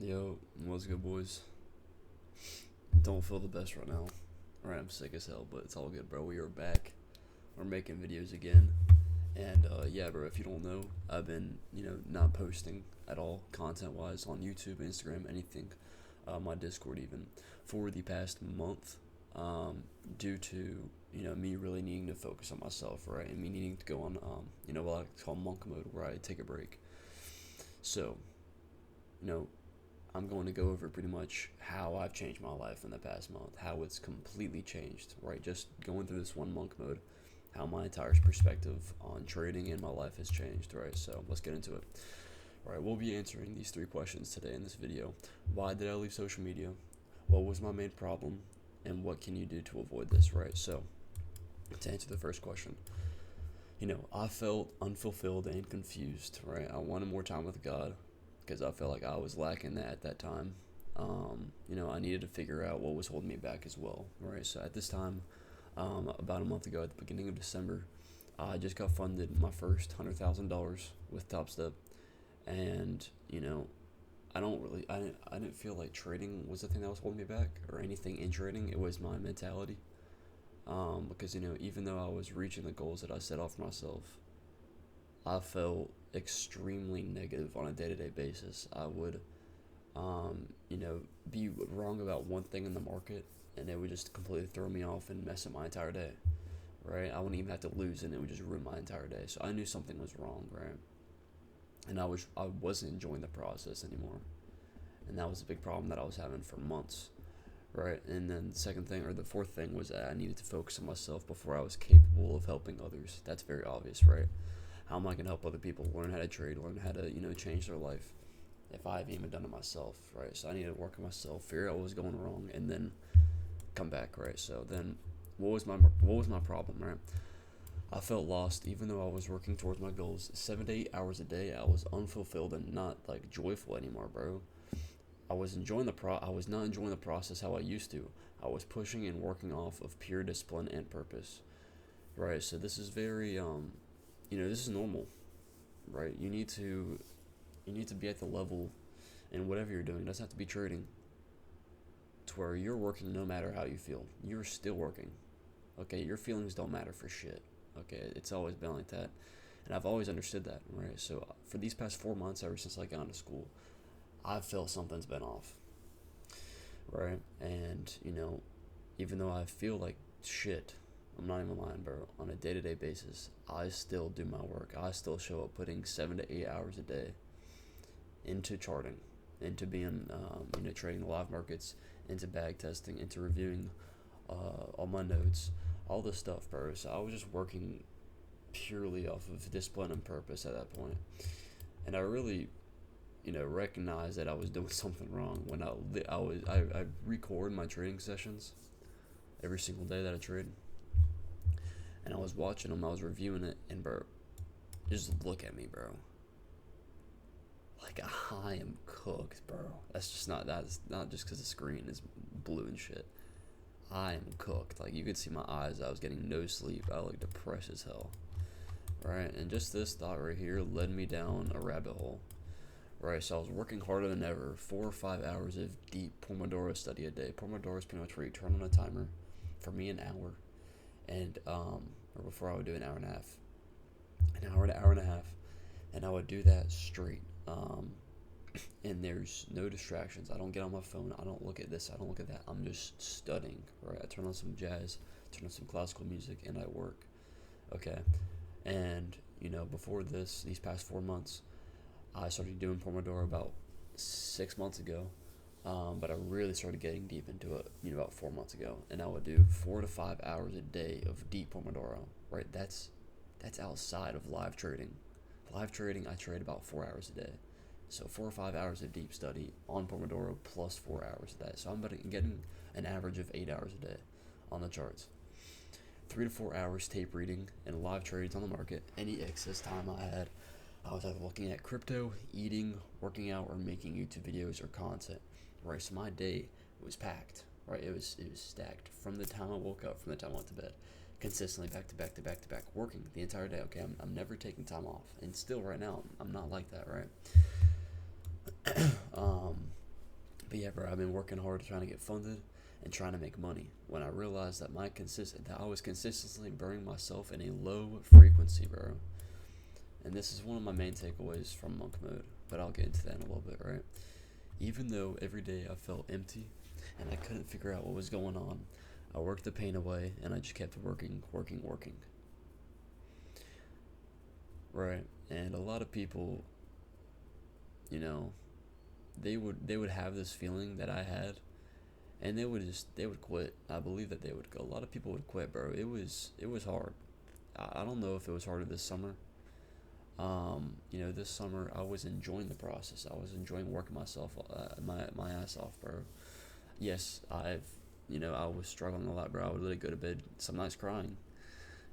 Yo, what's good, boys? Don't feel the best right now. Alright, I'm sick as hell, but it's all good, bro. We are back. We're making videos again. And, yeah, bro, if you don't know, I've been, not posting at all, content-wise, on YouTube, Instagram, anything, my Discord even, for the past month, due to, me really needing to focus on myself, right? And me needing to go on, what I call monk mode, where I take a break. So, you know, I'm going to go over pretty much how I've changed my life in the past month, how it's completely changed, right? Just going through this one monk mode, how my entire perspective on trading and my life has changed, right? So let's get into it. All right, we'll be answering these three questions today in this video. Why did I leave social media? What was my main problem? And what can you do to avoid this, right? So to answer the first question, I felt unfulfilled and confused, right? I wanted more time with God because I felt like I was lacking that at that time. I needed to figure out what was holding me back as well, right? So at this time, about a month ago, at the beginning of December, I just got funded my first $100,000 with Top Step, and I didn't feel like trading was the thing that was holding me back or anything in trading. It was my mentality, because even though I was reaching the goals that I set out for myself, I felt extremely negative on a day-to-day basis. I would, be wrong about one thing in the market, and it would just completely throw me off and mess up my entire day, right? I wouldn't even have to lose, and it would just ruin my entire day. So I knew something was wrong, right? And I wasn't enjoying the process anymore, and that was a big problem that I was having for months, right? And then the second thing, or the fourth thing, was that I needed to focus on myself before I was capable of helping others. That's very obvious, right? How am I going to help other people learn how to trade, learn how to, change their life if I haven't even done it myself, right? So I needed to work on myself, figure out what was going wrong, and then come back, right? So then what was my problem, right? I felt lost even though I was working towards my goals 7 to 8 hours a day. I was unfulfilled and not like joyful anymore, bro. I was not enjoying the process how I used to. I was pushing and working off of pure discipline and purpose, right? So this is very this is normal, right? You need to be at the level in whatever you're doing. It doesn't have to be trading, to where you're working no matter how you feel. You're still working. Okay, your feelings don't matter for shit. Okay, it's always been like that, and I've always understood that, right? So for these past 4 months, ever since I got into school, I feel something's been off, right? And even though I feel like shit, I'm not even lying, bro. On a day-to-day basis, I still do my work. I still show up putting 7 to 8 hours a day into charting, into being, trading the live markets, into bag testing, into reviewing all my notes, all this stuff, bro. So I was just working purely off of discipline and purpose at that point. And I really, recognized that I was doing something wrong when I record my trading sessions every single day that I trade. And I was watching them, I was reviewing it, and bro, just look at me, bro. Like, I am cooked, bro. That's not just because the screen is blue and shit. I am cooked. Like, you could see my eyes. I was getting no sleep. I looked depressed as hell, right? And just this thought right here led me down a rabbit hole, right? So I was working harder than ever. 4 or 5 hours of deep Pomodoro study a day. Pomodoro is pretty much where you turn on a timer. For me, an hour. And or before I would do an hour and a half, an hour to hour and a half, and I would do that straight. And there's no distractions. I don't get on my phone. I don't look at this. I don't look at that. I'm just studying, right? I turn on some jazz, turn on some classical music, and I work. Okay, and before these past 4 months, I started doing Pomodoro about 6 months ago. But I really started getting deep into it, about 4 months ago, and I would do 4 to 5 hours a day of deep Pomodoro, right? That's outside of live trading. Live trading, I trade about 4 hours a day, so 4 or 5 hours of deep study on Pomodoro plus 4 hours of that. So I'm getting an average of 8 hours a day on the charts. 3 to 4 hours tape reading and live trades on the market. Any excess time I had, I was either looking at crypto, eating, working out, or making YouTube videos or content. Right, so my day was packed. Right, it was stacked from the time I woke up, from the time I went to bed, consistently back to back to back to back, working the entire day. Okay, I'm never taking time off, and still right now I'm not like that. Right, But yeah, bro, I've been working hard trying to get funded and trying to make money. When I realized that that I was consistently burning myself in a low frequency, bro. And this is one of my main takeaways from monk mode, but I'll get into that in a little bit, right? Even though every day I felt empty and I couldn't figure out what was going on, I worked the pain away and I just kept working, working, working. Right? And a lot of people, you know, they would have this feeling that I had, and they would quit. I believe that they would go. A lot of people would quit, bro. It was hard. I don't know if it was harder this summer. This summer I was enjoying the process. I was enjoying working myself my ass off, bro. Yes, I was struggling a lot, bro. I would literally go to bed some nights crying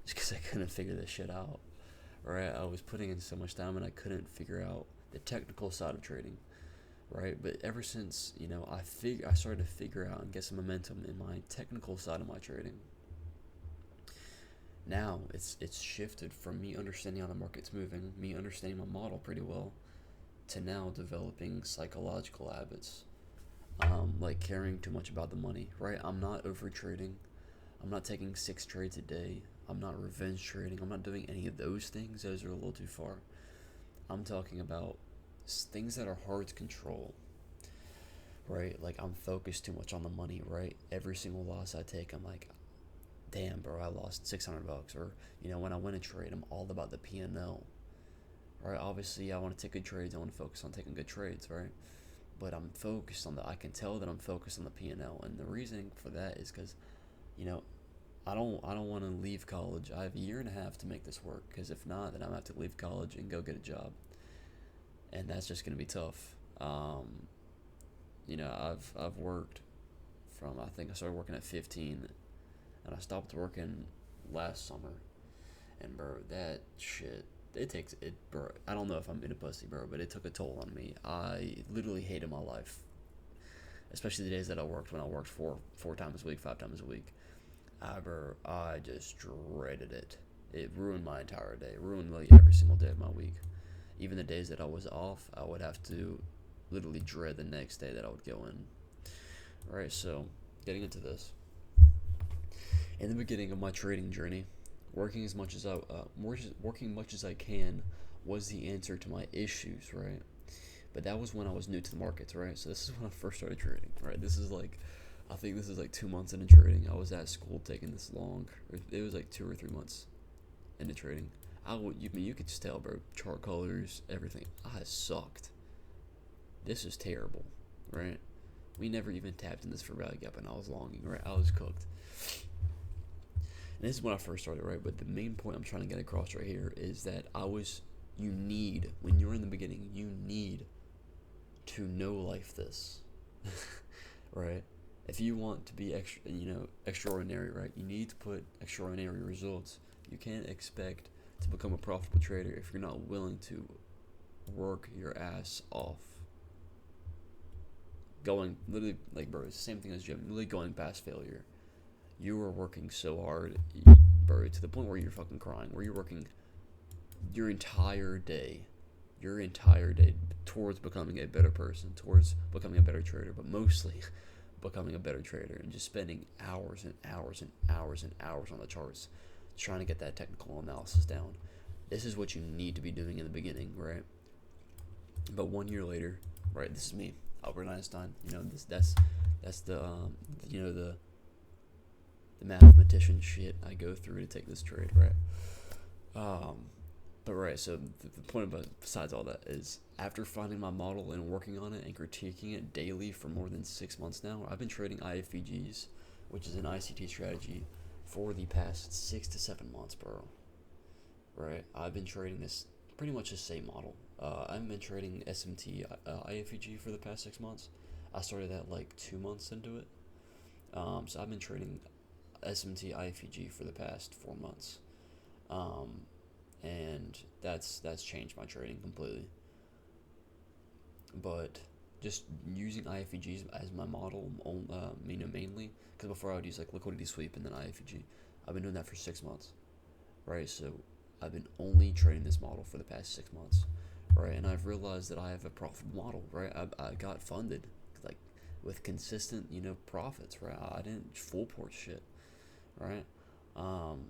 just because I couldn't figure this shit out. Right? I was putting in so much time and I couldn't figure out the technical side of trading. Right? But ever since I started to figure out and get some momentum in my technical side of my trading. Now it's shifted from me understanding how the market's moving, me understanding my model pretty well, to now developing psychological habits. Like caring too much about the money, right? I'm not over trading. I'm not taking 6 trades a day. I'm not revenge trading. I'm not doing any of those things. Those are a little too far. I'm talking about things that are hard to control, right? Like I'm focused too much on the money, right? Every single loss I take, I'm like, damn, bro, I lost $600. Or when I win a trade, I'm all about the P&L, right? Obviously, I want to take good trades. I want to focus on taking good trades, right? But I'm focused on I can tell that I'm focused on the P&L, and the reason for that is because, you know, I don't want to leave college. I have a year and a half to make this work. Because if not, then I'm gonna have to leave college and go get a job, and that's just gonna be tough. I've worked from I think I started working at 15, and I stopped working last summer. And bro, that shit, it takes it, bro. I don't know if I'm in a pussy, bro, but it took a toll on me. I literally hated my life, especially the days that I worked when I worked four times a week, 5 times a week. I just dreaded it. It ruined my entire day. It ruined like every single day of my week. Even the days that I was off, I would have to literally dread the next day that I would go in. Alright, so getting into this. In the beginning of my trading journey, working much as I can was the answer to my issues, right? But that was when I was new to the markets, right? So this is when I first started trading, right? I think this is like 2 months into trading. I was at school taking this long. It was like 2 or 3 months into trading. You could just tell, bro. Chart colors, everything. I sucked. This is terrible, right? We never even tapped in this for value gap, and I was longing, right? I was cooked. And this is when I first started, right? But the main point I'm trying to get across right here is that when you're in the beginning, you need to know life this, right? If you want to be extraordinary, right? You need to put extraordinary results. You can't expect to become a profitable trader if you're not willing to work your ass off. Going literally, like, bro, it's the same thing as gym. Literally going past failure. You are working so hard, bro, to the point where you're fucking crying. Where you're working your entire day towards becoming a better person, towards becoming a better trader, but mostly becoming a better trader, and just spending hours and hours and hours and hours on the charts trying to get that technical analysis down. This is what you need to be doing in the beginning, right? But 1 year later, right, this is me, Albert Einstein. That's the mathematician shit I go through to take this trade, right? But right, so the point besides all that is, after finding my model and working on it and critiquing it daily for more than 6 months now, I've been trading IFVGs, which is an ICT strategy, for the past 6 to 7 months, bro. Right, I've been trading this pretty much the same model. I've been trading SMT IFVG for the past 6 months. I started that like 2 months into it. So I've been trading SMT IFVG for the past 4 months. And that's changed my trading completely. But just using IFVGs as my model, mainly, because before I would use like liquidity sweep and then IFVG. I've been doing that for 6 months, right? So I've been only trading this model for the past 6 months, right? And I've realized that I have a profitable model, right? I got funded, like with consistent, profits, right? I didn't full port shit, right? Um,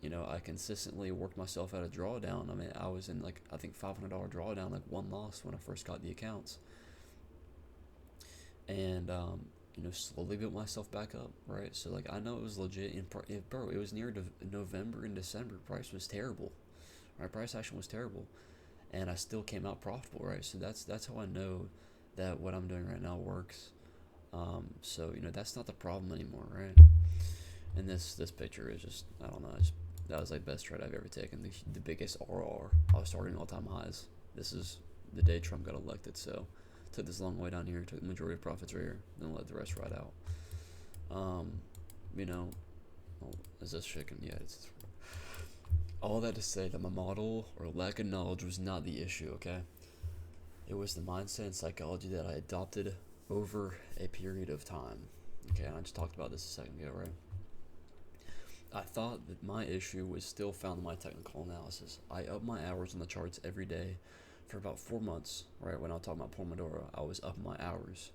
I consistently worked myself out of drawdown. I mean, I was in like, I think $500 drawdown, like one loss when I first got the accounts. And, slowly built myself back up, right? So, like, I know it was legit. Bro, it was near November and December. Price was terrible, right? Price action was terrible. And I still came out profitable, right? So that's how I know that what I'm doing right now works. So that's not the problem anymore, right? And this picture is just, I don't know, that was like best trade I've ever taken. The biggest RR. I was starting all time highs. This is the day Trump got elected, so took this long way down here, took the majority of profits right here, then let the rest ride out. Um, is this chicken? Yeah, it's all that to say that my model or lack of knowledge was not the issue, okay? It was the mindset and psychology that I adopted over a period of time. Okay, and I just talked about this a second ago, right? I thought that my issue was still found in my technical analysis. I upped my hours on the charts every day for about 4 months, right? When I was talking about Pomodoro, I was up my hours.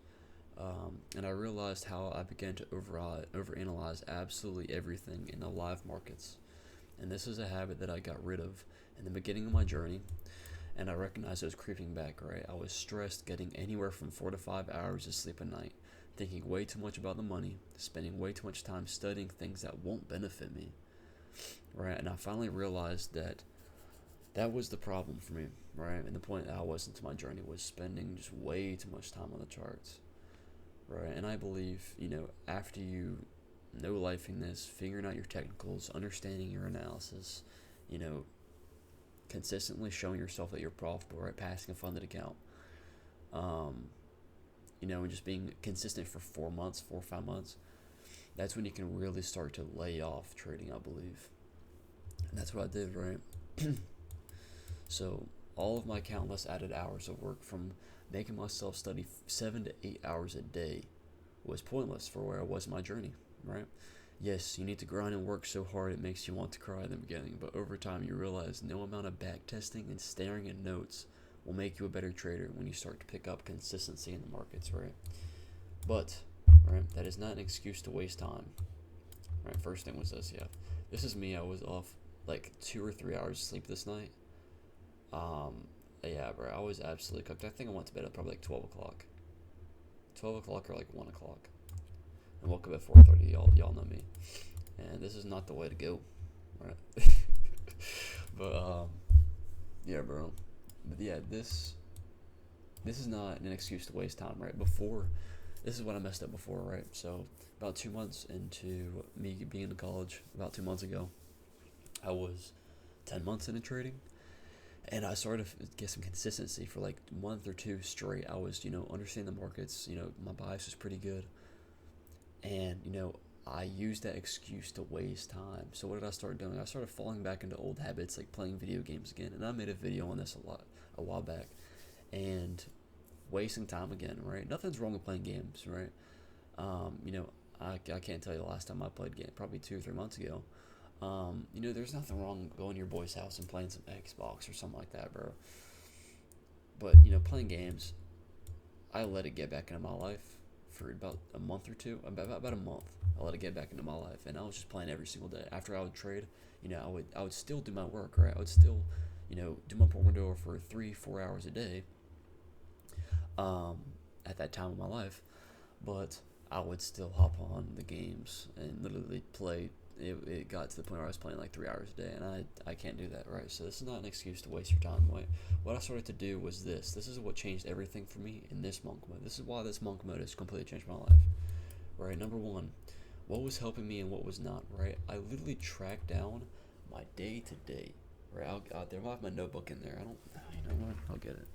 And I realized how I began to overanalyze absolutely everything in the live markets. And this is a habit that I got rid of in the beginning of my journey, and I recognized it was creeping back, right? I was stressed getting anywhere from 4 to 5 hours of sleep a night, thinking way too much about the money, spending way too much time studying things that won't benefit me, right? And I finally realized that that was the problem for me, right? And the point that I was into my journey was spending just way too much time on the charts, right? And I believe, after you know lifing this, figuring out your technicals, understanding your analysis, you know, consistently showing yourself that you're profitable, right? Passing a funded account, um, and just being consistent for 4 months, 4 or 5 months, that's when you can really start to lay off trading, I believe. And that's what I did, right? So all of my countless added hours of work from making myself study 7 to 8 hours a day was pointless for where I was in my journey, right? Yes, you need to grind and work so hard it makes you want to cry in the beginning, but over time you realize no amount of back testing and staring at notes will make you a better trader when you start to pick up consistency in the markets, right? But, right, that is not an excuse to waste time, right? First thing was this, yeah. This is me, I was off like 2 or 3 hours sleep this night. Yeah, bro, I was absolutely cooked. I think I went to bed at probably like 12 o'clock. 12 o'clock or like 1 o'clock. And woke up at 4:30, y'all know me. And this is not the way to go, right? But, yeah, bro. But yeah, this is not an excuse to waste time, right? This is what I messed up before, right? So about 2 months into me being in college, about 2 months ago, I was 10 months into trading, and I started to get some consistency for like a month or two straight. I was, understanding the markets, my bias was pretty good, and, I used that excuse to waste time. So what did I start doing? I started falling back into old habits, like playing video games again, and I made a video on this a while back, and wasting time again, right? Nothing's wrong with playing games, right? I can't tell you the last time I played game, probably 2 or 3 months ago. There's nothing wrong going to your boy's house and playing some Xbox or something like that, bro. But, playing games, I let it get back into my life for about a month or two, about a month. I let it get back into my life, and I was just playing every single day. After I would trade, I would still do my work, right? I would still, do my Pomodoro for 3-4 hours a day, at that time of my life, but I would still hop on the games and literally play. It got to the point where I was playing like 3 hours a day, and I can't do that, right? So this is not an excuse to waste your time. What I started to do was this. This is what changed everything for me in this monk mode. This is why this monk mode has completely changed my life, right? Number one, what was helping me and what was not, right? I literally tracked down my day to day, right? There might have my notebook in there. You know what? I'll get it.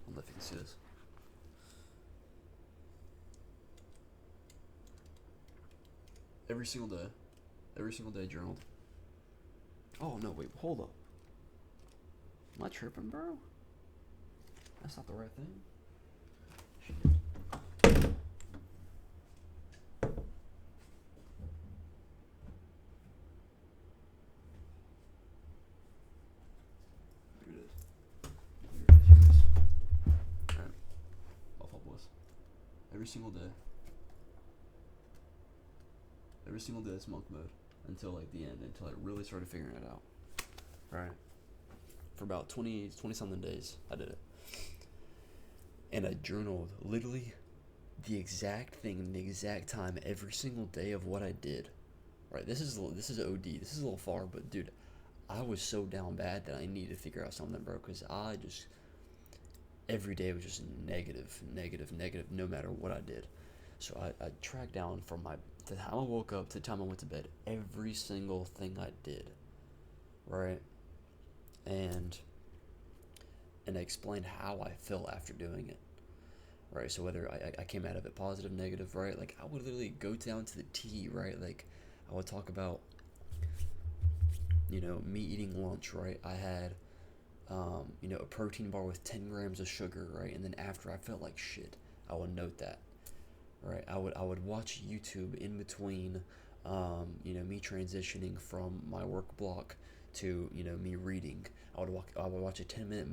I don't know if you can see this. Every single day journaled. Oh no, wait, hold up. Am I tripping, bro? That's not the right thing. Shit. every single day. Every single day it's monk mode until like the end, until I really started figuring it out. Right? For about 20 something days, I did it. And I journaled literally the exact thing and the exact time every single day of what I did. Right? This is OD. This is a little far, but dude, I was so down bad that I needed to figure out something, bro, because I just every day was just negative, no matter what I did. So I tracked down from the time I woke up to the time I went to bed, every single thing I did, right? And I explained how I felt after doing it, right? So whether I came out of it positive, negative, right? Like I would literally go down to the T, right? Like I would talk about, me eating lunch, right? I had a protein bar with 10 grams of sugar, right? And then after I felt like shit, I would note that, right? I would watch YouTube in between, me transitioning from my work block to, me reading. I would watch a 10-minute,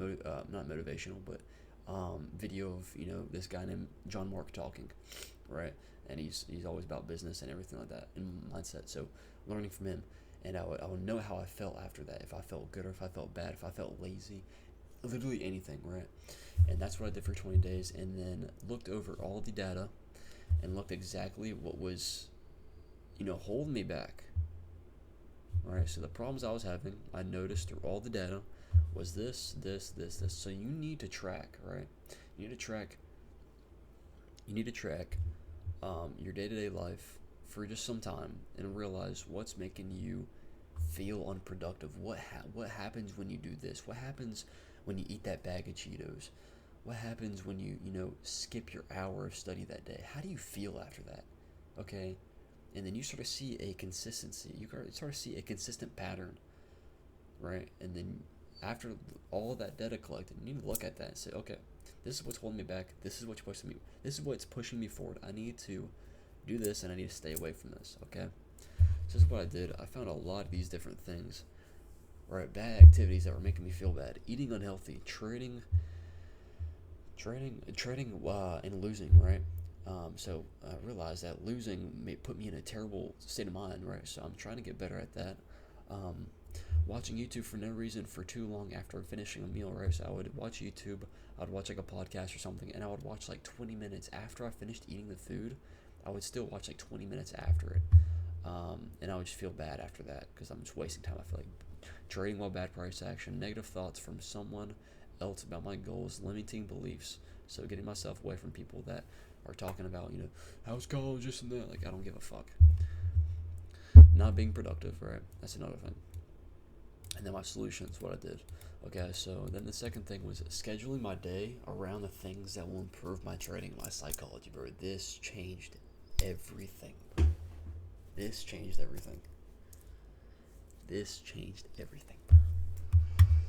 not motivational, but video of, this guy named John Mark talking, right? And he's always about business and everything like that and mindset. So learning from him. And I would know how I felt after that, if I felt good or if I felt bad, if I felt lazy, literally anything, right? And that's what I did for 20 days, and then looked over all the data and looked exactly what was, holding me back, right? So the problems I was having, I noticed through all the data was this. So you need to track, right? You need to track your day-to-day life for just some time and realize what's making you feel unproductive. What happens when you do this? What happens when you eat that bag of Cheetos? What happens when you skip your hour of study that day? How do you feel after that? Okay? And then you sort of see a consistency. You sort of see a consistent pattern, right? And then after all of that data collected, you need to look at that and say, okay, this is what's holding me back. This is what's pushing me forward. I need to do this and I need to stay away from this, okay? So this is what I did. I found a lot of these different things, right? Bad activities that were making me feel bad. Eating unhealthy, trading, and losing, right? So I realized that losing may put me in a terrible state of mind, right? So I'm trying to get better at that. Watching YouTube for no reason for too long after finishing a meal, right? So I would watch YouTube, I'd watch like a podcast or something, and I would watch like 20 minutes after I finished eating the food. I would still watch like 20 minutes after it. And I would just feel bad after that because I'm just wasting time. I feel like trading while bad price action, negative thoughts from someone else about my goals, limiting beliefs. So getting myself away from people that are talking about, how's college, this and that. Like, I don't give a fuck. Not being productive, right? That's another thing. And then my solutions, what I did. Okay, so then the second thing was scheduling my day around the things that will improve my trading, my psychology, bro. This changed everything. This changed everything.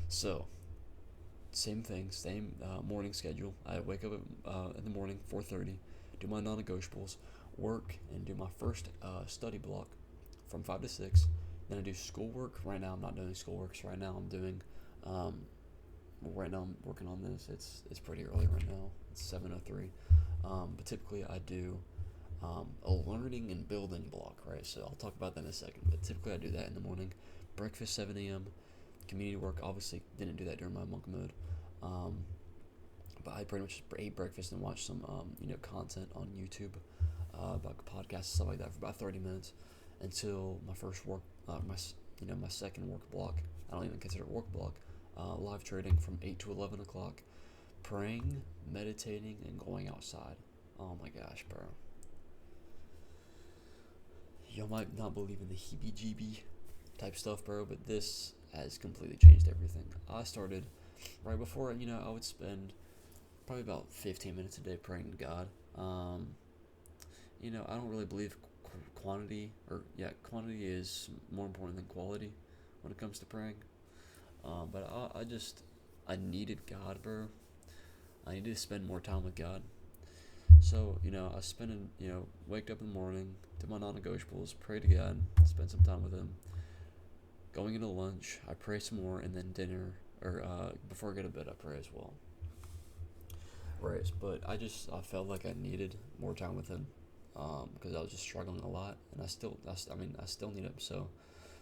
So, same thing, same morning schedule. I wake up in the morning, 4:30, do my non-negotiables, work, and do my first study block from 5 to 6. Then I do schoolwork. Right now I'm not doing schoolwork, so right now I'm doing, right now I'm working on this. It's pretty early right now. It's 7:03. But typically I do a learning and building block, right? So I'll talk about that in a second, but typically I do that in the morning. Breakfast, 7 a.m. Community work, obviously didn't do that during my monk mode. But I pretty much ate breakfast and watched some, content on YouTube, about podcasts, stuff like that for about 30 minutes until my first work, my second work block. I don't even consider it work block. Live trading from 8 to 11 o'clock, praying, meditating, and going outside. Oh my gosh, bro. You might not believe in the heebie-jeebie type stuff, bro, but this has completely changed everything. I started right before, I would spend probably about 15 minutes a day praying to God. I don't really believe quantity is more important than quality when it comes to praying. But I needed God, bro. I needed to spend more time with God. So, I waked up in the morning, did my non-negotiables, prayed to God, spent some time with Him. Going into lunch, I pray some more, and then dinner, or before I go to bed, I pray as well. Right, but I felt like I needed more time with him, because I was just struggling a lot, and I still need him. So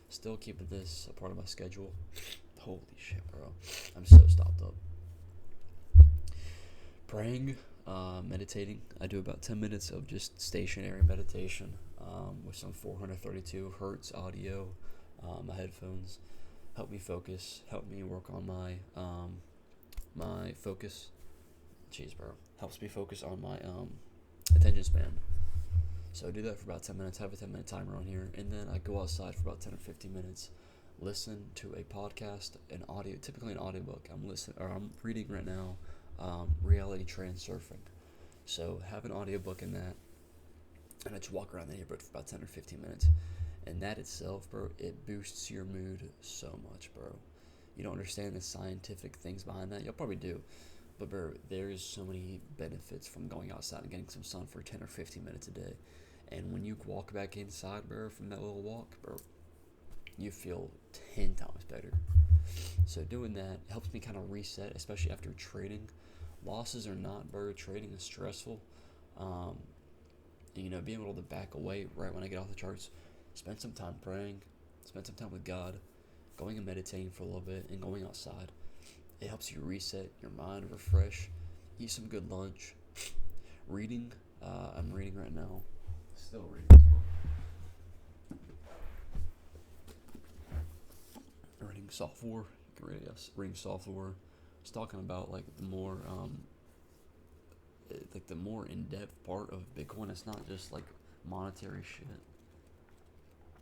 still keeping this a part of my schedule. Holy shit, bro, I'm so stopped up. Praying, meditating. I do about 10 minutes of just stationary meditation, with some 432 hertz audio. My headphones help me focus, help me work on my focus. Jeez, bro, helps me focus on my attention span. So I do that for about 10 minutes, have a 10-minute timer on here, and then I go outside for about 10 or 15 minutes, listen to a podcast, an audio, typically an audiobook. I'm reading right now, Reality Transurfing. So have an audiobook in that, and I just walk around the neighborhood for about 10 or 15 minutes. And that itself, bro, it boosts your mood so much, bro. You don't understand the scientific things behind that. You'll probably do. But, bro, there's so many benefits from going outside and getting some sun for 10 or 15 minutes a day. And when you walk back inside, bro, from that little walk, bro, you feel 10 times better. So doing that helps me kind of reset, especially after trading. Losses or not, bro, trading is stressful. Being able to back away right when I get off the charts, spend some time praying, spend some time with God, going and meditating for a little bit, and going outside. It helps you reset your mind, refresh, eat some good lunch. Reading, I'm reading right now. Still reading. Reading software. Reading software. It's talking about like the more in-depth part of Bitcoin. It's not just like monetary shit.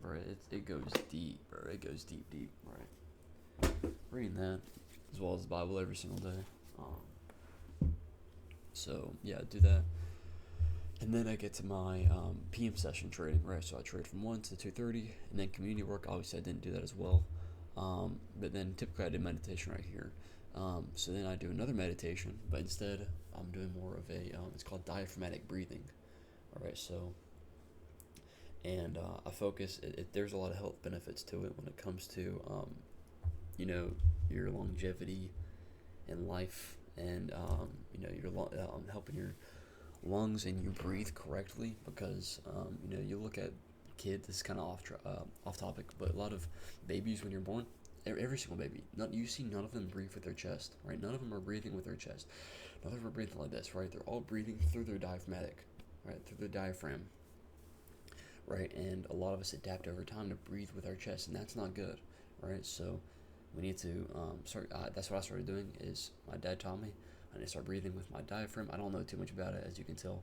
Right, it goes deep, bro. It goes deep, right? Reading that, as well as the Bible every single day. So yeah, I do that, and then I get to my PM session trading, right? So I trade from 1 to 2:30, and then community work. Obviously, I didn't do that as well, but then typically I did meditation right here. So then I do another meditation, but instead I'm doing more of it's called diaphragmatic breathing. All right, so. And I focus. There's a lot of health benefits to it when it comes to, your longevity in life, and helping your lungs and you breathe correctly. Because you look at kids. This is kind of off topic, but a lot of babies when you're born, every single baby, you see none of them breathe with their chest, right? None of them are breathing with their chest. None of them are breathing like this, right? They're all breathing through their diaphragmatic, right? Through their diaphragm. Right, and a lot of us adapt over time to breathe with our chest, and that's not good, right? So we need to start. That's what I started doing. Is my dad taught me. I need to start breathing with my diaphragm. I don't know too much about it, as you can tell.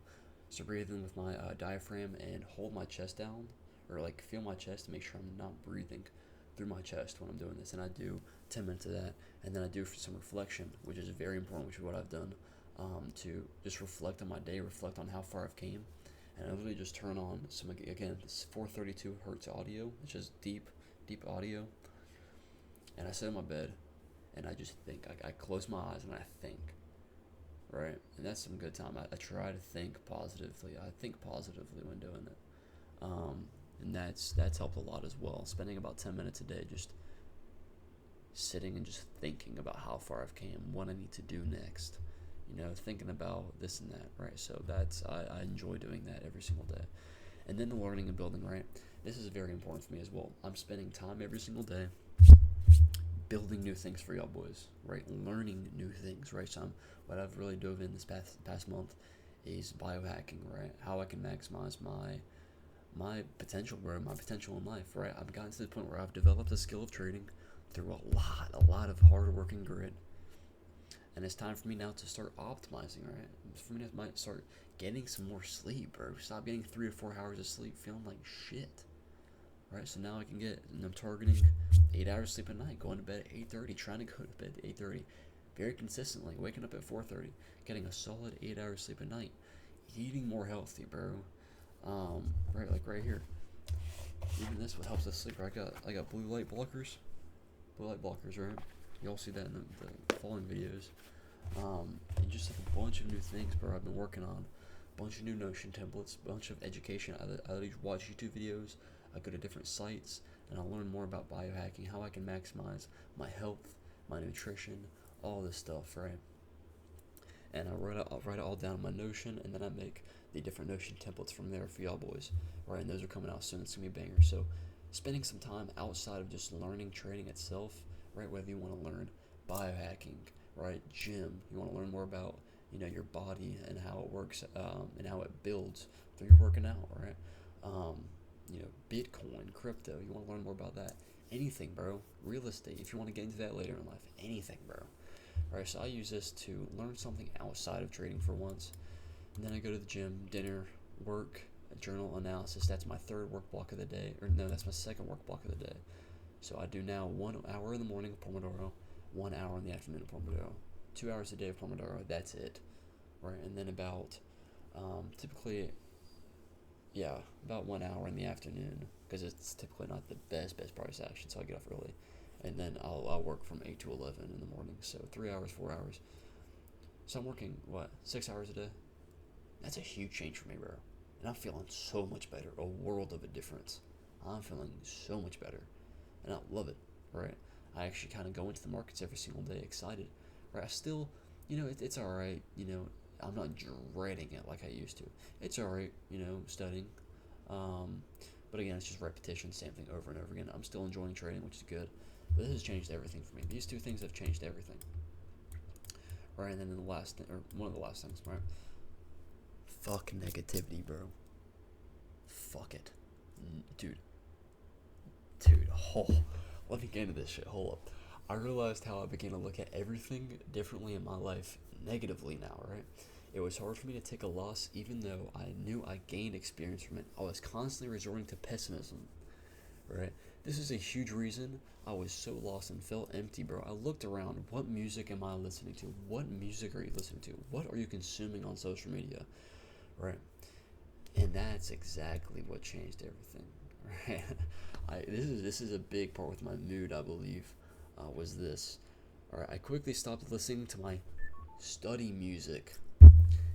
Start breathing with my diaphragm and hold my chest down, or like feel my chest to make sure I'm not breathing through my chest when I'm doing this. And I do 10 minutes of that, and then I do some reflection, which is very important, which is what I've done, to just reflect on my day, reflect on how far I've came. And I literally just turn on this 432 hertz audio, which is deep audio. And I sit in my bed, and I just think. I close my eyes and I think, right? And that's some good time. I try to think positively. I think positively when doing it. And that's helped a lot as well. Spending about 10 minutes a day just sitting and just thinking about how far I've came, what I need to do next. Thinking about this and that, right? So I enjoy doing that every single day. And then the learning and building, right? This is very important for me as well. I'm spending time every single day building new things for y'all boys, right? Learning new things, right? So what I've really dove in this past month is biohacking, right? How I can maximize my potential, bro, my potential in life, right? I've gotten to the point where I've developed a skill of trading through a lot of hard work and grit. And it's time for me now to start optimizing, right? For me to might start getting some more sleep, bro. Stop getting 3 or 4 hours of sleep feeling like shit. Right? So now I'm targeting 8 hours of sleep a night, going to bed at 8:30, trying to go to bed at 8:30, very consistently, waking up at 4:30, getting a solid 8 hours sleep a night, eating more healthy, bro. Right, like right here. Even this what helps us sleep. Right? I got blue light blockers, right? Y'all see that in the following videos. And just like a bunch of new things, bro, I've been working on. A bunch of new Notion templates, a bunch of education. I watch YouTube videos, I go to different sites, and I learn more about biohacking, how I can maximize my health, my nutrition, all this stuff, right? and I'll write it all down in my Notion, and then I make the different Notion templates from there for y'all boys, right? And those are coming out soon. It's gonna be a banger. So, spending some time outside of just learning trading itself, right? Whether you want to learn biohacking, right? Gym, you want to learn more about your body and how it works, and how it builds through your working out, right? Bitcoin, crypto, you want to learn more about that. Anything, bro. Real estate, if you want to get into that later in life. Anything, bro. Right, so I use this to learn something outside of trading for once. And then I go to the gym, dinner, work, journal analysis. That's my third work block of the day. Or no, that's my second work block of the day. So I do now 1 hour in the morning of Pomodoro, 1 hour in the afternoon of Pomodoro, 2 hours a day of Pomodoro. That's it. Right, and then about typically, yeah, about 1 hour in the afternoon, because it's typically not the best price action, so I get off early. And then I'll work from 8 to 11 in the morning, so 3 hours, 4 hours. So I'm working, 6 hours a day? That's a huge change for me, bro. And I'm feeling so much better, a world of a difference. I'm feeling so much better, and I love it, right? I actually kind of go into the markets every single day excited, right? I still, it's all right, I'm not dreading it like I used to. It's all right, studying. But again, it's just repetition, same thing over and over again. I'm still enjoying trading, which is good. But this has changed everything for me. These two things have changed everything. Right, and then the last thing, or one of the last things, right? Fuck negativity, bro. Fuck it. Dude, let me get into this shit. Hold up. I realized how I began to look at everything differently in my life negatively now, right? It was hard for me to take a loss even though I knew I gained experience from it. I was constantly resorting to pessimism, right? This is a huge reason I was so lost and felt empty, bro. I looked around. What music am I listening to? What music are you listening to? What are you consuming on social media, right? And that's exactly what changed everything, right? This is a big part with my mood, I believe, was this. All right, I quickly stopped listening to my study music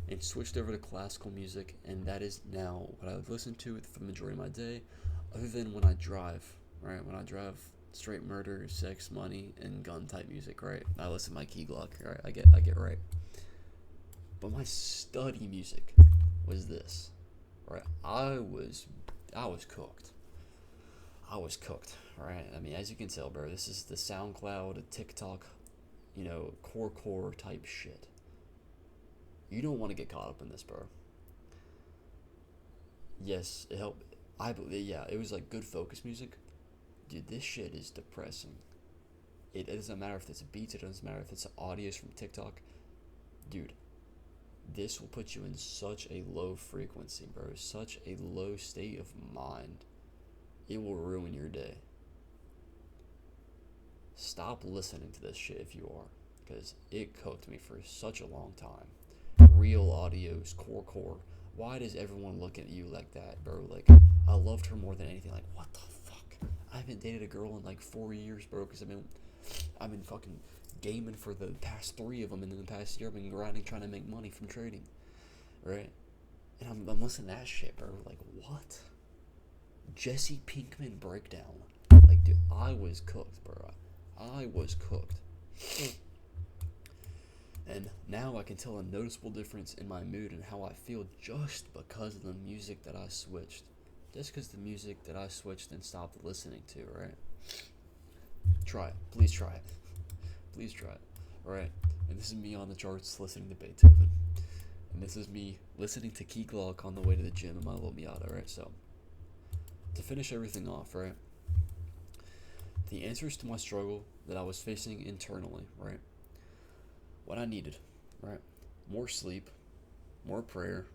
and switched over to classical music, and that is now what I listen to for the majority of my day, other than when I drive, right? When I drive, straight murder, sex, money, and gun type music, right? I listen to my Key Glock, right? I get right. But my study music was this, right? I was cooked. I was cooked, right? I mean, as you can tell, bro, this is the SoundCloud, TikTok, core type shit. You don't want to get caught up in this, bro. Yes, it helped. I believe, yeah, it was like good focus music. Dude, this shit is depressing. It doesn't matter if it's beats, it doesn't matter if it's audios from TikTok. Dude, this will put you in such a low frequency, bro. Such a low state of mind. It will ruin your day. Stop listening to this shit if you are, because it cooked me for such a long time. Real audios, core. Why does everyone look at you like that, bro? Like, I loved her more than anything. Like, what the fuck? I haven't dated a girl in like 4 years, bro, because I've been fucking gaming for the past 3 of them, and in the past year I've been grinding trying to make money from trading, right? And I'm listening to that shit, bro. Like, what? Jesse Pinkman breakdown. Like, dude, I was cooked, bro. I was cooked. And now I can tell a noticeable difference in my mood and how I feel just because of the music that I switched. Just because the music that I switched and stopped listening to, right? Try it. Please try it. Please try it. Alright? And this is me on the charts listening to Beethoven. And this is me listening to Key Glock on the way to the gym in my little Miata, right? So, to finish everything off, right? The answers to my struggle that I was facing internally, right? What I needed, right? More sleep, more prayer,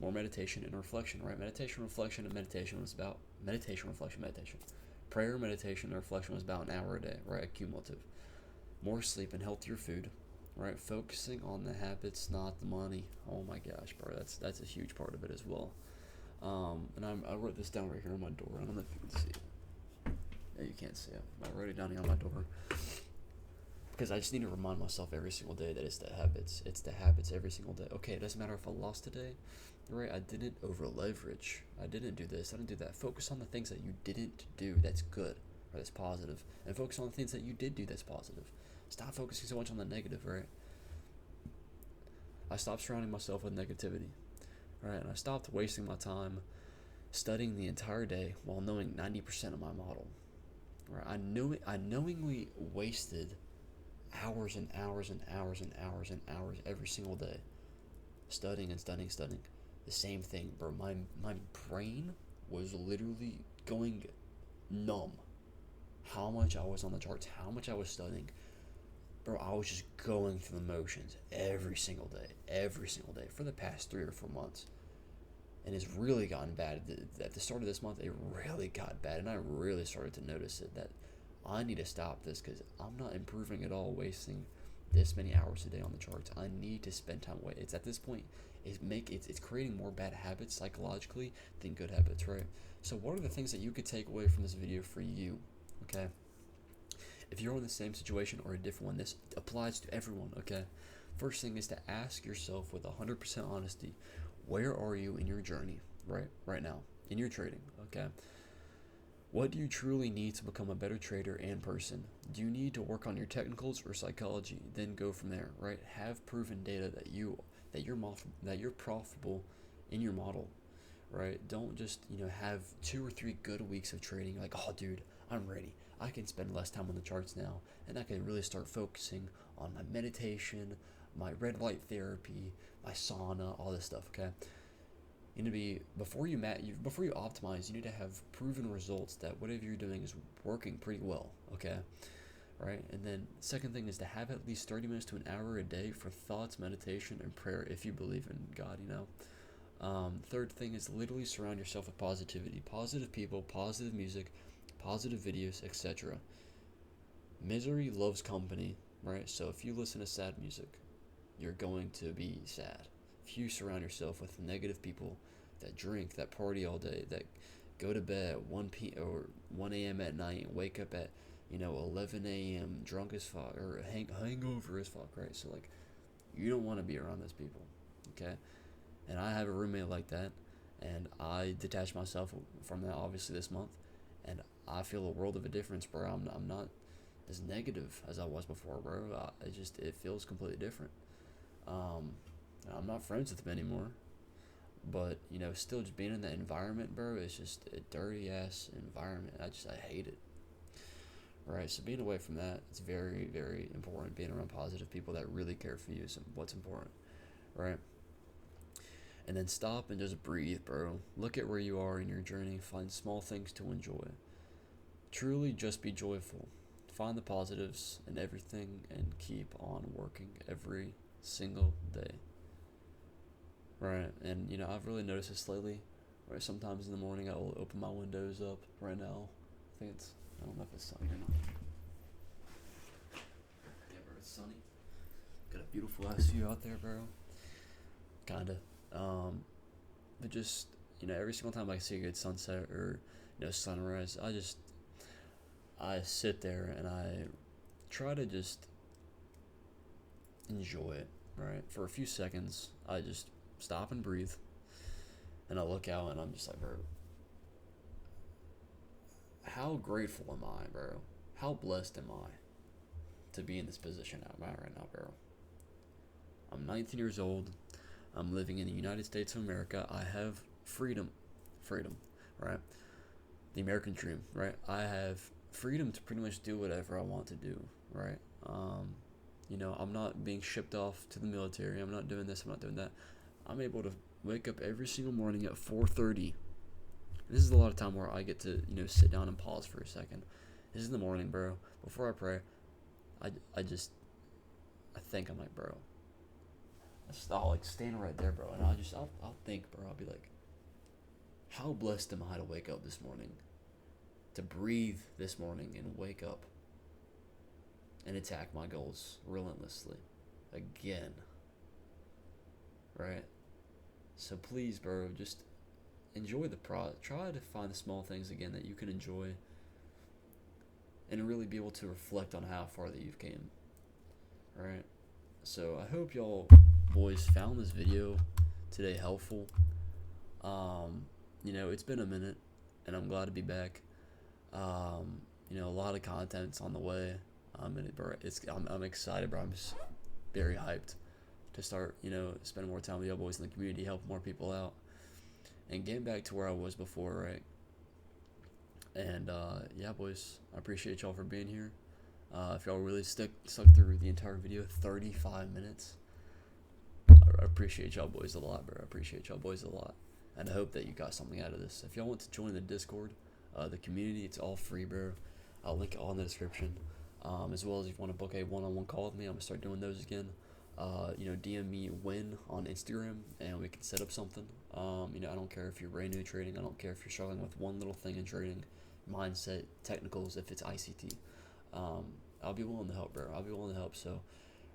more meditation and reflection, right? Meditation, reflection, and meditation was about meditation, reflection, meditation. Prayer, meditation, and reflection was about an hour a day, right? Cumulative. More sleep and healthier food, right? Focusing on the habits, not the money. Oh my gosh, bro, that's a huge part of it as well. And I wrote this down right here on my door. I don't know if you can see it. Yeah, you can't see it. I wrote it down here on my door. Because I just need to remind myself every single day that it's the habits. It's the habits every single day. Okay, it doesn't matter if I lost today, right? I didn't over leverage. I didn't do this. I didn't do that. Focus on the things that you didn't do that's good or that's positive. And focus on the things that you did do that's positive. Stop focusing so much on the negative, right? I stopped surrounding myself with negativity, right? And I stopped wasting my time studying the entire day while knowing 90% of my model, right? I knowingly wasted hours and hours and hours and hours and hours every single day studying and studying the same thing, bro. My brain was literally going numb. How much I was on the charts, how much I was studying, bro. I was just going through the motions every single day for the past 3 or 4 months, and it's really gotten bad. At the start of this month, it really got bad, and I really started to notice it, that I need to stop this because I'm not improving at all, wasting this many hours a day on the charts. I need to spend time away. It's at this point, it's creating more bad habits psychologically than good habits, right? So what are the things that you could take away from this video for you? Okay, if you're in the same situation or a different one, this applies to everyone. Okay, first thing is to ask yourself with 100% honesty, where are you in your journey right now in your trading? Okay, what do you truly need to become a better trader and person? Do you need to work on your technicals or psychology? Then go from there, right? Have proven data that you're profitable in your model, right? Don't just, have 2 or 3 good weeks of trading. You're like, oh, dude, I'm ready. I can spend less time on the charts now, and I can really start focusing on my meditation, my red light therapy, my sauna, all this stuff. Okay. You need to be before you optimize. You need to have proven results that whatever you're doing is working pretty well. Okay, right. And then second thing is to have at least 30 minutes to an hour a day for thoughts, meditation, and prayer if you believe in God. Third thing is literally surround yourself with positivity, positive people, positive music, positive videos, etc. Misery loves company, right? So if you listen to sad music, you're going to be sad. If you surround yourself with negative people that drink, that party all day, that go to bed at 1 a.m. at night and wake up at 11 a.m. drunk as fuck or hangover as fuck, right? So like, you don't want to be around those people, okay? And I have a roommate like that, and I detached myself from that obviously this month, and I feel a world of a difference, bro. I'm not as negative as I was before, bro. It feels completely different. I'm not friends with him anymore, but still just being in that environment, bro, it's just a dirty ass environment. I hate it. Right, so being away from that, it's very, very important. Being around positive people that really care for you is what's important, right? And then stop and just breathe, bro. Look at where you are in your journey. Find small things to enjoy. Truly just be joyful. Find the positives in everything and keep on working every single day. Right, and I've really noticed this lately. Right, sometimes in the morning I will open my windows up. Right now, I don't know if it's sunny or not. Yeah, bro, it's sunny. Got a beautiful ass view out there, bro. Kinda. But just every single time I see a good sunset or sunrise, I sit there and I try to just enjoy it. Right, for a few seconds, I just stop and breathe, and I look out and I'm just like, bro, how grateful am I, bro? How blessed am I to be in this position I'm at right now, bro? I'm 19 years old. I'm living in the United States of America. I have freedom, right? The American dream, right? I have freedom to pretty much do whatever I want to do, right? I'm not being shipped off to the military. I'm not doing this. I'm not doing that. I'm able to wake up every single morning at 4:30. This is a lot of time where I get to sit down and pause for a second. This is in the morning, bro. Before I pray, I think, I'm like, bro. I'll like stand right there, bro, and I'll think, bro. I'll be like, how blessed am I to wake up this morning, to breathe this morning and wake up and attack my goals relentlessly again. Right? So please, bro, just enjoy the try to find the small things again that you can enjoy and really be able to reflect on how far that you've came. Alright? So I hope y'all boys found this video today helpful. It's been a minute and I'm glad to be back. A lot of content's on the way. I'm excited, bro. I'm just very hyped. to start, spending more time with y'all boys in the community, help more people out, and getting back to where I was before, right? And yeah, boys, I appreciate y'all for being here. If y'all really stuck through the entire video, 35 minutes, I appreciate y'all boys a lot, bro. I appreciate y'all boys a lot. And I hope that you got something out of this. If y'all want to join the Discord, the community, it's all free, bro. I'll link it all in the description. As well as if you want to book a one-on-one call with me, I'm going to start doing those again. DM me when on Instagram, and we can set up something. I don't care if you're brand new trading. I don't care if you're struggling with one little thing in trading, mindset, technicals, if it's ICT. I'll be willing to help, bro. I'll be willing to help. So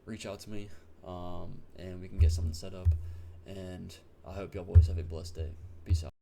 reach out to me, and we can get something set up. And I hope y'all boys have a blessed day. Peace out.